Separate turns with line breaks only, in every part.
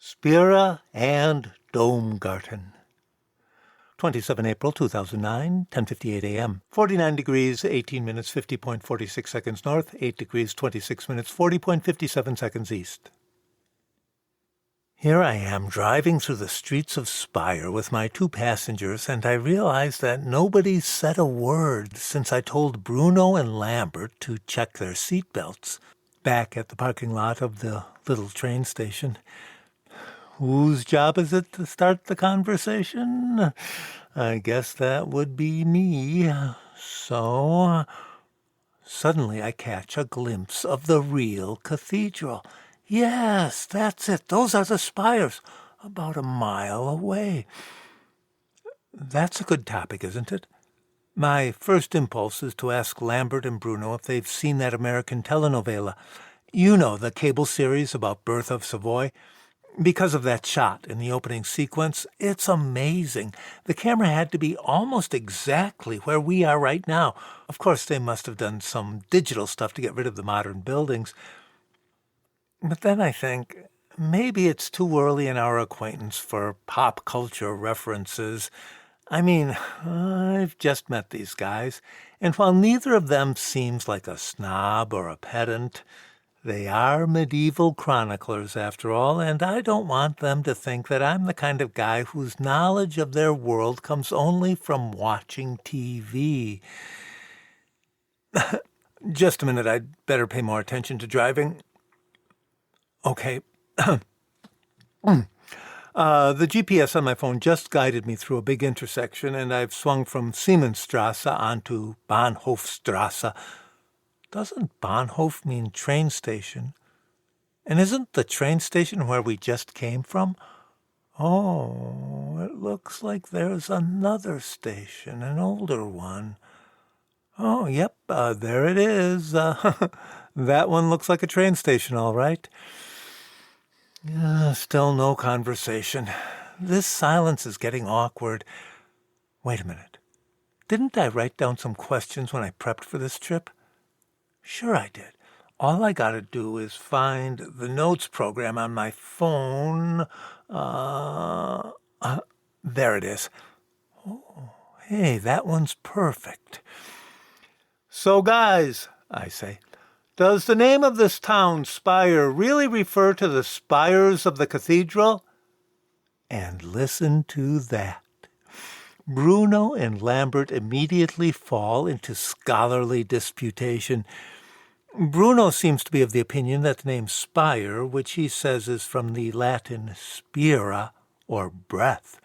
Spira and Domgarten. 27 April 2009, 10:58 a.m. 49 degrees, 18 minutes, 50.46 seconds north, 8 degrees, 26 minutes, 40.57 seconds east. Here I am driving through the streets of Spire with my two passengers, and I realize that nobody's said a word since I told Bruno and Lambert to check their seatbelts back at the parking lot of the little train station. Whose job is it to start the conversation? I guess that would be me. So, suddenly I catch a glimpse of the real cathedral. Yes, that's it. Those are the spires, about a mile away. That's a good topic, isn't it? My first impulse is to ask Lambert and Bruno if they've seen that American telenovela. You know, the cable series about Birth of Savoy. Because of that shot in the opening sequence, it's amazing. The camera had to be almost exactly where we are right now. Of course, they must have done some digital stuff to get rid of the modern buildings. But then I think, maybe it's too early in our acquaintance for pop culture references. I mean, I've just met these guys, and while neither of them seems like a snob or a pedant, they are medieval chroniclers, after all, and I don't want them to think that I'm the kind of guy whose knowledge of their world comes only from watching TV. Just a minute, I'd better pay more attention to driving. Okay. The GPS on my phone just guided me through a big intersection, and I've swung from Siemensstrasse onto Bahnhofstrasse. Doesn't Bahnhof mean train station? And isn't the train station where we just came from? Oh, it looks like there's another station, an older one. Oh, yep, there it is. That one looks like a train station, all right. Still no conversation. This silence is getting awkward. Wait a minute. Didn't I write down some questions when I prepped for this trip? Sure I did. All I gotta do is find the notes program on my phone. There it is. Oh, hey, that one's perfect. So guys, I say, does the name of this town, Spire, really refer to the spires of the cathedral? And listen to that. Bruno and Lambert immediately fall into scholarly disputation. Bruno seems to be of the opinion that the name spire, which he says is from the Latin spira, or breath,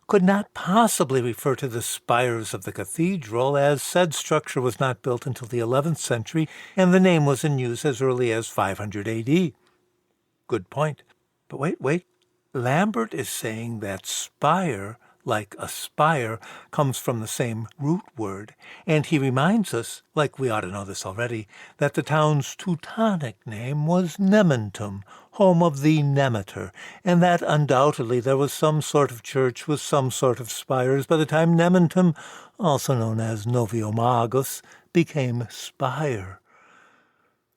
could not possibly refer to the spires of the cathedral, as said structure was not built until the 11th century, and the name was in use as early as 500 AD. Good point. But wait. Lambert is saying that spire, like aspire, comes from the same root word, and he reminds us, like we ought to know this already, that the town's Teutonic name was Nementum, home of the Nemeter, and that undoubtedly there was some sort of church with some sort of spires by the time Nementum, also known as Noviomagus, became Spire.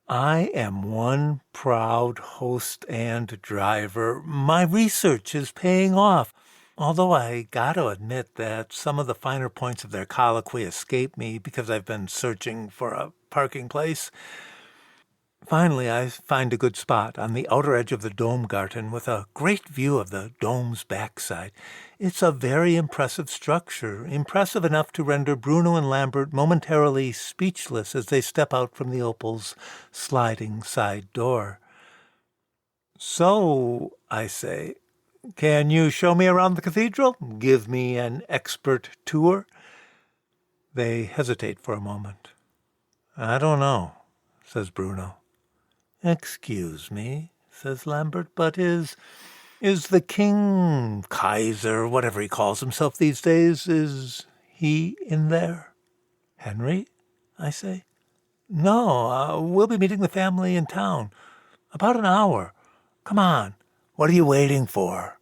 I am one proud host and driver. My research is paying off. Although I got to admit that some of the finer points of their colloquy escape me because I've been searching for a parking place. Finally, I find a good spot on the outer edge of the Domgarten with a great view of the dome's backside. It's a very impressive structure, impressive enough to render Bruno and Lambert momentarily speechless as they step out from the Opal's sliding side door. So, I say, can you show me around the cathedral? Give me an expert tour? They hesitate for a moment. I don't know, says Bruno. Excuse me, says Lambert, but is the king, Kaiser, whatever he calls himself these days, is he in there? Henry, I say. No, we'll be meeting the family in town. About an hour. Come on, what are you waiting for?